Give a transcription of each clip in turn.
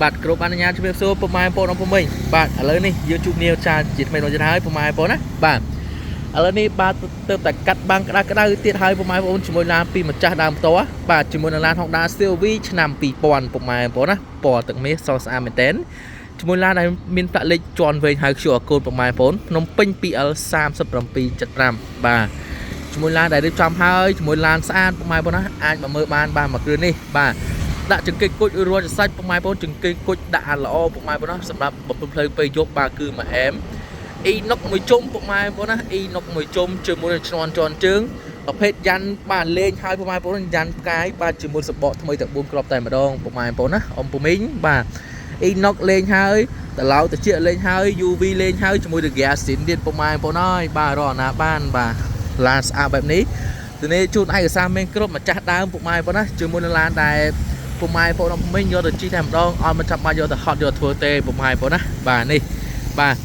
បាទគ្រប់អនុញ្ញាតជំរាបសួរពុកម៉ែបងប្អូនអង្គមិញបាទឥឡូវនេះយើងជួបគ្នាចាជាថ្មីដល់ទៀតហើយពុកម៉ែបងប្អូនណាបាទឥឡូវនេះបាទទៅតែកាត់បាំងក្តៅទៀតហើយពុកម៉ែបងប្អូនជាមួយឡានពីម្ចាស់ដើមផ្ទាល់បាទជាមួយនឹងឡាន Honda CR-V ឆ្នាំ2000ពុកម៉ែបងប្អូនណាពណ៌ទឹកមាសសស្អាតមែនទែនជាមួយឡានដែលមានផ្លាកលេខជាន់វែងហៅ QR code ពុកម៉ែបងប្អូនភ្នំពេញ PL 3775បាទជាមួយឡានដែលរៀបចំហើយជាមួយឡានស្អាតពុកម៉ែបងប្អូនណាអាចមកមើលបានបាទមួយគ្រឿងនេះបាទដាក់ចង្កេះគុជរួចសាច់ពុកម៉ែបងប្អូនចង្កេះគុជដាក់ល្អពុកម៉ែបងប្អូនសម្រាប់បំពេញផ្លូវពេលយប់បាទគឺមួយអែមអ៊ីណុកមួយជុំពុកម៉ែបងប្អូនណាអ៊ីណុកមួយជុំជាមួយនឹងឈ្នន់ជន់ជើងប្រភេទយ៉ាន់បាទលេងហើយពុកម៉ែបងប្អូនយ៉ាន់ផ្កាយបាទជាមួយសបកថ្មីទាំង4គ្រាប់តែម្ដងពុកម៉ែបងប្អូនណាអ៊ំពូមីងបាទអ៊ីណុកលេងហើយតឡៅតិចលេងហើយ UV លេងហើយជាមួយនឹង gas ស៊ីនទៀតពុកម៉ែបងប្អូនអើយបាទរកណាបានបាទឡានស្អាតបែបនេះទៅនេះជូនឯកសារមានគ្រប់ម្ចាស់ដើមពុកម៉ែបងប្អូនណាជាមួយនឹងឡានដែលពុកម៉ែបងប្អូនមិញយកទៅជីតែម្ដងអត់មិនចាំបាច់យកទៅហត់យកធ្វើទេពុកម៉ែបងប្អូនណាបាទនេះបាទ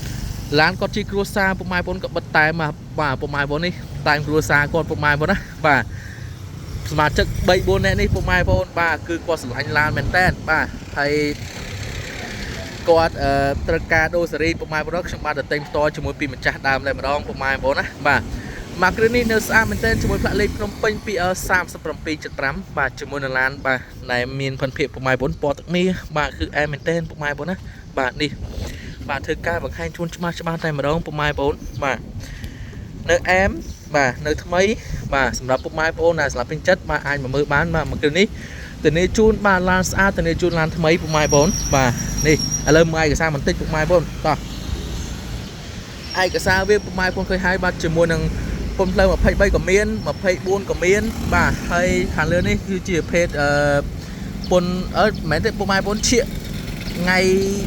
ឡានគាត់ជីគ្រួសារពុកម៉ែបងប្អូនក៏បិទតែបាទពុកម៉ែបងប្អូននេះតែគ្រួសារគាត់ពុកម៉ែបងប្អូនណាបាទសមាជិក3 4នាក់នេះពុកម៉ែបងប្អូនបាទគឺគាត់ស្រឡាញ់ឡានមែនតើបាទហើយគាត់ត្រូវការដូរសេរីពុកម៉ែបងប្អូនខ្ញុំបាទទៅទិញផ្ទាល់ជាមួយពីម្ចាស់ដើមតែម្ដងពុកម៉ែបងប្អូនណាបាទមកគ្រឿងនេះនៅស្អាតមែនទែនជាមួយផ្លាកលេខភ្នំពេញ PL 3775បាទជាមួយនឹងឡានបាទដែលមានផនភាពពុកម៉ែបងប្អូនពណ៌ទឹកមាសបាទគឺអែមមែនទែនពុកម៉ែបងប្អូនណាបាទនេះបាទធ្វើការបង្ហាញជូនច្បាស់តែម្ដងពុកម៉ែបងប្អូនបាទនៅអែមបាទនៅថ្មីបាទសម្រាប់ពុកម៉ែបងប្អូនដែលស្លាប់ពេញចិត្តបាទអាចមកមើលបានបាទមកគ្រឿងនេះទៅនេះជូនបាទឡានស្អាតទៅនេះជូនឡានថ្មីពុកម៉ែបងប្អូនបាទនេះឥឡូវមើលឯកសារបន្តិចពុកម៉ែបងប្អូនតោះឯកសារវាពុកម៉ែបងប្អូនឃើញហើយបាទជាមួយនឹងពុនផ្លូវ23ក៏មាន24ក៏មានបាទហើយខាងលើនេះគឺជាភេទពុនមិនមែនទេពុកម៉ែបងប្អូនឈៀកថ្ងៃ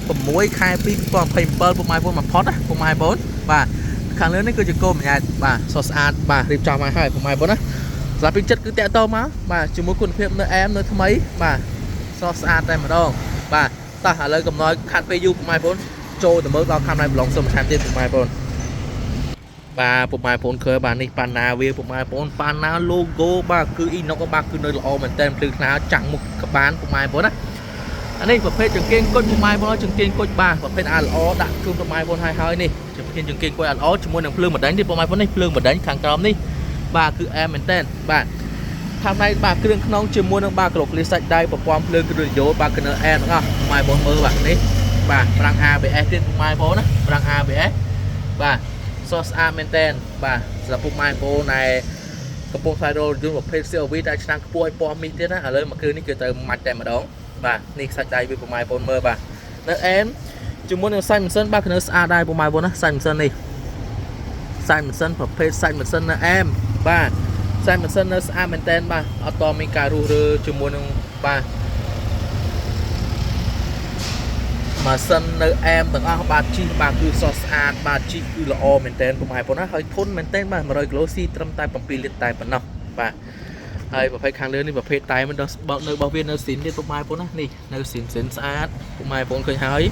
6ខែ2 2027ពុកម៉ែបងប្អូនមកផុតណាពុកម៉ែបងប្អូនបាទខាងលើនេះគឺជាគោមញ្ញាបាទសស្អាតបាទរៀបចំមកហើយពុកម៉ែបងប្អូនណាស្រាប់ពីចិត្តគឺតាក់តមកបាទជាមួយគុណភាពនៅអែមនៅថ្មីបាទសស្អាតតែម្ដងបាទតោះឥឡូវកំណត់ខាត់ពេលយូរពុកម៉ែបងប្អូនចូលទៅមើលដល់ខាងណៃប្រឡងសុំបន្ថែមទៀតពុកម៉ែបងប្អូនបាទពុកម៉ែបងប្អូនឃើញបាទនេះប៉ាណាវាពុកម៉ែបងប្អូនប៉ាណា logo បាទគឺអ៊ីណុកបាទគឺនៅល្អមែនតើភ្លឺថ្លាចាក់មុខក្បានពុកម៉ែបងប្អូនណាអានេះប្រភេទចង្កៀងគុជពុកម៉ែបងប្អូនចង្កៀងគុជបាទប្រភេទអាល្អដាក់ជូនពុកម៉ែបងប្អូនហើយនេះជំនាញចង្កៀងគុជអាល្អជាមួយនឹងភ្លើងបណ្ដាញនេះពុកម៉ែបងប្អូននេះភ្លើងបណ្ដាញខាងក្រោមនេះបាទគឺអែមមែនតើបាទខាងណៃបាទគ្រឿងក្នុងជាមួយនឹងបាទក្លោកលីសាច់ដៃប្រព័ន្ធភ្លើងគឺរយោបាទគឺនៅអែមទាំងអស់ពុកម៉ែបងប្អូនមើលបាទនេះបាទប្រាំង ABS ទៀតពុកម៉ែបងប្អូនណាប្រាំង ABS បាទសស្អាតមែនតើបាទសម្រាប់ពុកម៉ែបងប្អូនដែលកំពុងខ្សែរោលយន្តប្រភេទ CR-V តែឆ្នាំខ្ពស់ឲ្យពណ៌មាសទៀតណាឥឡូវមកគ្រឿងនេះគឺទៅមាច់តែម្ដងបាទនេះសាច់ដៃវាពុកម៉ែបងប្អូនមើលបាទនៅអែមជាមួយនឹងសាច់ម៉ាស៊ីនបាទគឺនៅស្អាតដែរពុកម៉ែបងប្អូនណាសាច់ម៉ាស៊ីននេះសាច់ម៉ាស៊ីនប្រភេទសាច់ម៉ាស៊ីននៅអែមបាទសាច់ម៉ាស៊ីននៅស្អាតមែនតើបាទអត់តមានការរុះរើជាមួយនឹងបាទម៉ាស៊ីននៅអែមទាំងអស់បាទជីបាទគឺសស្អាតបាទជីគឺល្អមែនតើពុកម៉ែបងប្អូនណាហើយធន់មែនតើបាទ100គីឡូស៊ីត្រឹមតែ7លីត្រតែប៉ុណ្ណោះបាទហើយប្រភេទខាងលើនេះប្រភេទតែមិនដល់បើនៅរបស់វានៅស៊ីនទៀតពុកម៉ែបងប្អូនណានេះនៅស៊ីនស្អាតពុកម៉ែបងប្អូនឃើញហើយ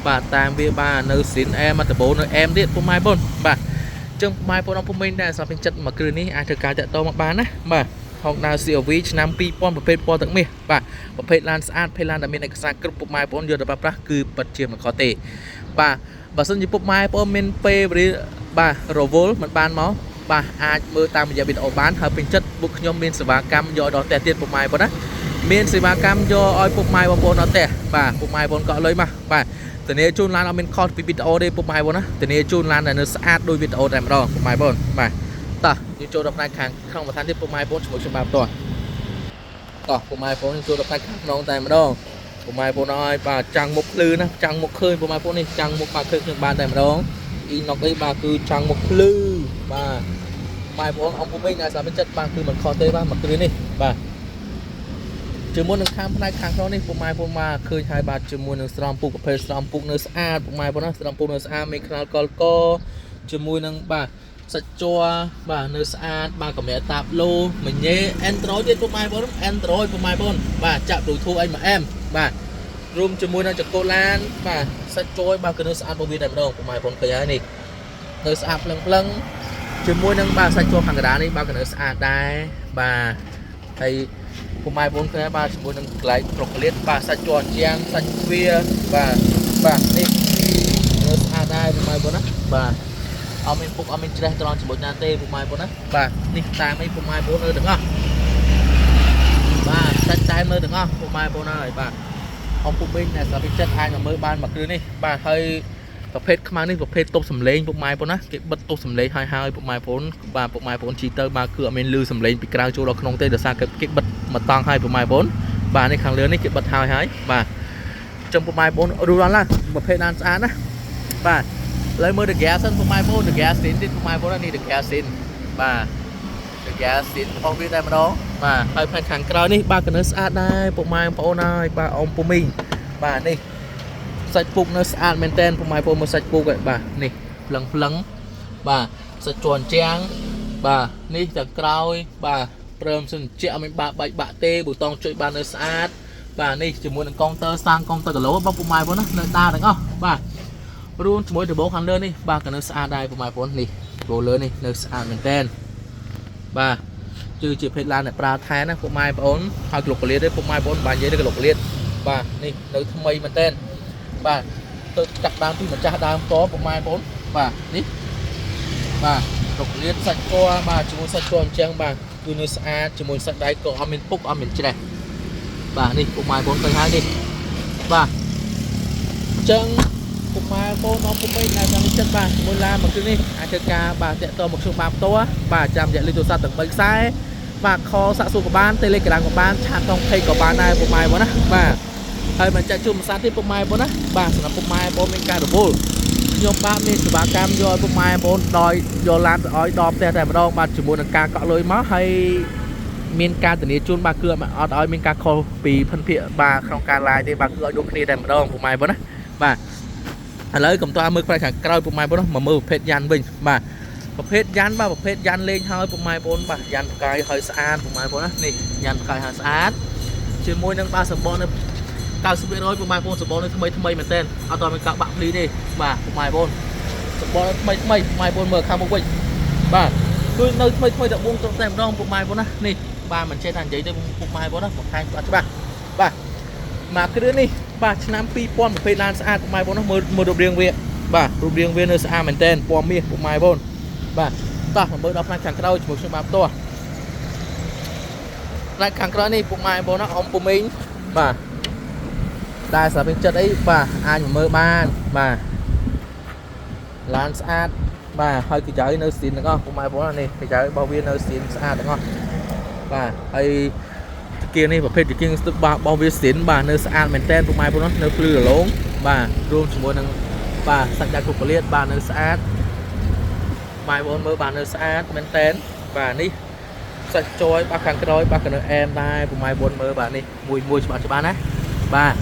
បាទតាមវាបាទនៅស៊ីនអែមដបូនៅអែមទៀតពុកម៉ែបងប្អូនបាទចឹងពុកម៉ែបងប្អូនពុំមិញដែរសម្រាប់ពេញចិត្តមួយគ្រឿងនេះអាចធ្វើការតាក់ទងមកបានណាបាទ Honda CR-V ឆ្នាំ2000ប្រភេទពណ៌ទឹកមាសបាទប្រភេទឡានស្អាតភេទឡានដែលមានឯកសារគ្រប់ពុកម៉ែបងប្អូនយកទៅប្រើប្រាស់គឺពិតជាមិនខុសទេបាទបើសិនជាពុកម៉ែបងប្អូនមានពេលវេលាបាទរវល់មិនបានមកបាទអាចមើលតាមរយៈវីដេអូបានហើយពេញចិត្តពួកខ្ញុំមានសេវាកម្មយកដល់ផ្ទះទៀតពុកម៉ែបងប្អូនណាមានសេវាកម្មយកឲ្យពុកម៉ែបងប្អូនដល់ផ្ទះបាទពុកម៉ែបងប្អូនកក់លុយមកបាទធានាជូនឡានអត់មានខុសពីវីដេអូទេពុកម៉ែបងប្អូនណាធានាជូនឡានដែលនៅស្អាតដូចវីដេអូតែម្ដងពុកម៉ែបងប្អូនបាទតោះយើងចូលដល់ផ្នែកខាងក្នុងបន្ថែមទៀតពុកម៉ែបងប្អូនជាមួយខ្ញុំបាទបន្តតោះពុកម៉ែបងប្អូនចូលដល់ផ្នែកខាងក្នុងតែម្ដងពុកម៉ែបងប្អូនអើយបាទចាំងមុខភ្លឺណាចាំងមុខឃើញពុកម៉ែបងប្អូននេះចាំងមុខបាទឃើញខ្ញុំបានតែម្ដងអ៊ីណុកអីបាទគឺចាំងមុខភ្លឺបាទម៉ែបងប្អូនអង្គពុំវិញដែលស្អាតពេញចិត្តបាទគឺមិនខុសទេបាទមកគ្រឿងនេះបាទជាមួយនឹងខាងផ្នែកខាងក្នុងនេះពុកម៉ែបងប្អូនមកឃើញហើយបាទជាមួយនឹងស្រោមពុកប្រភេទស្រោមពុកនៅស្អាតពុកម៉ែបងប្អូនណាស្រោមពុកនៅស្អាតមានខ្នាតកលកជាមួយនឹងបាទសាច់ជ័របាទនៅស្អាតបាទកម្រាលតាបឡូមញ៉េ Android ទៀតពុកម៉ែបងប្អូន Android ពុកម៉ែបងប្អូនបាទចាក់ Bluetooth អីមកអែមបាទរួមជាមួយនឹងចង្កូតឡានបាទសាច់ជ័របាទគឺនៅស្អាតរបស់វាតែម្ដងពុកម៉ែបងប្អូនឃើញហើយនេះនៅស្អាតភ្លឹងជាមួយនឹងបាទសាច់ជ័រខាងកណ្ដាលនេះបាទគឺនៅស្អាតដែរបាទហើយ ពុំម៉ែបងគ្នាបាទជាមួយនឹងកន្លែងប្រុកក្លៀតបាទសាច់ជន់ជាងសាច់ទ្វាបាទនេះមើលស្អាតដែរពុំម៉ែបងណាបាទអត់មានពុកអត់មានច្រេះត្រង់ជាមួយណាទេពុំម៉ែបងណាបាទនេះតាមអីពុំម៉ែបងនៅទាំងអស់បាទសាច់តែមើលទាំងអស់ពុំម៉ែបងហើយបាទអំពុំវិញតែសម្រាប់ចិត្តអាចមកមើលបានមួយគ្រឿងនេះបាទហើយប្រភេទខ្មៅនេះប្រភេទទប់សំឡេងពុកម៉ែបងណាគេបិទទប់សំឡេងហើយពុកម៉ែបងបាទពុកម៉ែបងជីទៅបាទគឺអត់មានលឺសំឡេងពីក្រៅចូលដល់ក្នុងទេដោយសារគេបិទមកតង់ហើយពុកម៉ែបងបាទនេះខាងលើនេះគេបិទហើយបាទចំពុកម៉ែបងរួចរាល់ណាប្រភេទណាស្អាតណាបាទឥឡូវមើលតហ្គាសិនពុកម៉ែបងតហ្គាស៊ីនទៀតពុកម៉ែបងនេះតហ្គាស៊ីនបាទតហ្គាស៊ីនរបស់វាតែម្ដងបាទហើយផ្នែកខាងក្រោយនេះបាទកណ្ដៅស្អាតដែរពុកម៉ែបងហើយបាទអ៊ំពុំមីងបាទនេះសាច់ពុកនៅស្អាតមែនតើពុកម៉ែបងមើលសាច់ពុកហើយបាទនេះផ្លឹងបាទសាច់ជន់ជាងបាទនេះទាំងក្រោយបាទព្រមសិនជាអត់មានបាក់ទេប៊ូតុងចុចបាននៅស្អាតបាទនេះជាមួយនឹងកុងទ័រសាងកុងទ័រគីឡូរបស់ពុកម៉ែបងណានៅដាទាំងអស់បាទរួមជាមួយដបខាងលើនេះបាទក៏នៅស្អាតដែរពុកម៉ែបងនេះដបលើនេះនៅស្អាតមែនតើបាទជាភេទឡានអ្នកប្រើថែណាពុកម៉ែបងហើយក្លុកកលៀតទេពុកម៉ែបងបាននិយាយទៅក្លុកកលៀតបាទនេះនៅថ្មីមែនតើបាទទៅចាក់ដើមពីម្ចាស់ដើមតពុកម៉ែបងបាទនេះបាទក្លុកកលៀតសាច់គល់បាទជាមួយសាច់គល់អញ្ចឹងបាទគឺនៅស្អាតជាមួយសាច់ដៃក៏អត់មានពុកអត់មានច្រេះបាទនេះពុកម៉ែបងឃើញហើយនេះបាទអញ្ចឹងពុកម៉ែបងអពុកមីងដែលចង់ចិត្តបាទមួយឡានមកគឺនេះអាចធ្វើការបាទតាក់ទងមកខ្ញុំបាទផ្ទាល់បាទចាំរយៈលេខទូរស័ព្ទទាំង3ខ្សែបាទខសាក់សួរក៏បាន Telegram ក៏បានឆាតក្នុង Page ក៏បានដែរពុកម៉ែបងណាបាទហើយមិនចាក់ជួបភាសាទៀតពុកម៉ែបងណាបាទសម្រាប់ពុកម៉ែបងមានការរវល់ខ្ញុំបាទមានសេវាកម្មយកពុកម៉ែបងដោយយកឡានទៅឲ្យដល់ផ្ទះតែម្ដងបាទជាមួយនឹងការកក់លុយមកហើយមានការធានាជូនបាទគឺអត់ឲ្យមានការខុសពីភិនភាគបាទក្នុងការ live ទេបាទគឺឲ្យដូចគ្នាតែម្ដងពុកម៉ែបងណាបាទឥឡូវកំតើមើលផ្នែកខាងក្រោយពុកម៉ែបងមកមើលប្រភេទយ៉ាន់វិញបាទប្រភេទយ៉ាន់បាទប្រភេទយ៉ាន់លេងហើយពុកម៉ែបងបាទយ៉ាន់ផ្កាយហើយស្អាតពុកម៉ែបងណានេះយ៉ាន់ផ្កាយហើយស្អាតជាមួយនឹងបាទសម្បកនៅ90%ពុកម៉ែបងសម្បកនៅថ្មីមែនតើអត់តមានកាក់បាក់ភ្លីទេបាទពុកម៉ែបងសម្បកនៅថ្មីពុកម៉ែបងមើលខាងមុខវិញបាទគឺនៅថ្មីតែ4ត្រឹមតែម្ដងពុកម៉ែបងណានេះបាទមិនចេះថានិយាយទៅពុកម៉ែបងណាបង្ហាញច្បាស់បាទមកគ្រឿងនេះបាទឆ្នាំ2000ប្រភេទឡានស្អាតពុកម៉ែបងណាមើលរូបរាងវាបាទរូបរាងវានៅស្អាតមែនតើពណ៌មាសពុកម៉ែបងបាទតោះមកមើលដល់ផ្នែកខាងក្រោយជាមួយខ្ញុំបាទផ្ទាល់ផ្នែកខាងក្រោយនេះពុកម៉ែបងណាអ៊ំពុំមីងបាទដែលសម្រាប់ចិត្តអីបាទអាចមើលបានបាទឡានស្អាតបាទហើយកញ្ចៅនៅស្ទីនទាំងអស់ពុកម៉ែបងនេះកញ្ចៅរបស់វានៅស្ទីនស្អាតទាំងអស់បាទហើយតាគៀងនេះប្រភេទតាគៀងស្ទឹករបស់វាស្ទីនបាទនៅស្អាតមែនតើពុកម៉ែបងនៅភ្លឺរលោងបាទរួមជាមួយនឹងបាទសាច់ដៃគុកលៀតបាទនៅស្អាតម៉ែបងមើលបាទនៅស្អាតមែនតើបាទនេះសាច់ចយបាទខាងក្រោយបាទក៏នៅអែមដែរពុកម៉ែបងមើលបាទនេះមួយច្បាស់ណាបាទ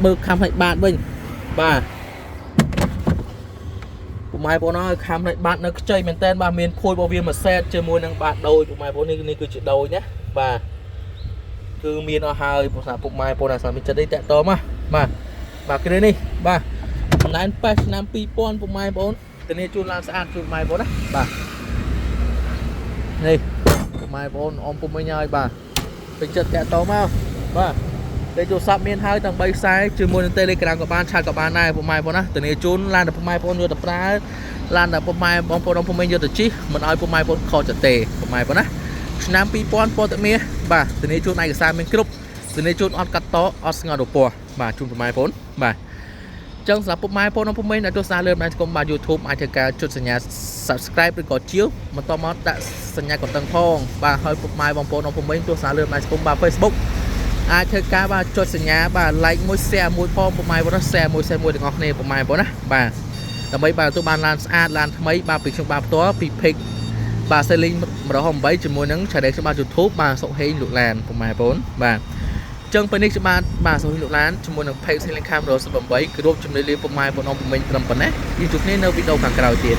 មើលខាំផ្នែកបាតវិញបាទពុកម៉ែបងឲ្យខាំផ្នែកបាតនៅខ្ចីមែនតើបាទមានភួយរបស់វាមួយសេតជាមួយនឹងបាតដូយពុកម៉ែបងនេះគឺជាដូយណាបាទគឺមានអស់ហើយពុកម៉ែបងអាសាមីចិត្តនេះតាក់តមកបាទគ្រឿងនេះបាទចំណាយប៉េះឆ្នាំ2000ពុកម៉ែបងធានាជូនឡានស្អាតជូនម៉ែបងណាបាទនេះពុកម៉ែបងអ៊ំពុំមិញហើយបាទពេញចិត្តតាក់តមកបាទលេខទូរស័ព្ទមានហើយទាំង3ខ្សែជាមួយនឹង Telegram ក៏បានឆាតក៏បានដែរពុកម៉ែបងណាធានាជូនឡានដែលពុកម៉ែបងយកទៅប្រើឡានដែលពុកម៉ែបងប្អូនពុំមិញយកទៅជិះមិនឲ្យពុកម៉ែបងខកចិត្តទេពុកម៉ែបងណាឆ្នាំ2000ពណ៌តាមាសបាទធានាជូនឯកសារមានគ្រប់ធានាជូនអត់កាត់តអត់ស្ងោរពណ៌បាទជូនពុកម៉ែបងបាទចឹងសម្រាប់ពុកម៉ែបងពុំមិញដែលទស្សនាលើបណ្ដាញសង្គមបាទ YouTube អាចធ្វើការចុចសញ្ញា Subscribe ឬក៏ជាវបន្តមកដាក់សញ្ញាកណ្ដឹងផងបាទហើយពុកម៉ែបងប្អូនពុំមិញទស្សនាលើបណ្ដាញសង្គមបាទ Facebook អាចធ្វើការបាទចុចសញ្ញាបាទ like មួយ share មួយផងពុកម៉ែបងណា share មួយទាំងអស់គ្នាពុកម៉ែបងណាបាទដើម្បីបាទទទួលបានឡានស្អាតឡានថ្មីបាទពីខ្ញុំបាទផ្ទាល់ពី Page បាទ Selling 108ជាមួយនឹង Channel ខ្ញុំបាទ YouTube បាទសុកហេងលោកឡានពុកម៉ែបងបាទចឹងពេលនេះខ្ញុំបាទសុកហេងលោកឡានជាមួយនឹង Page Selling Cam 108 គ្រប់ជំនួយលាពុកម៉ែបងអ៊ំពុំមិញត្រឹមប៉ុណ្ណេះយើងជួបគ្នានៅវីដេអូខាងក្រោយទៀត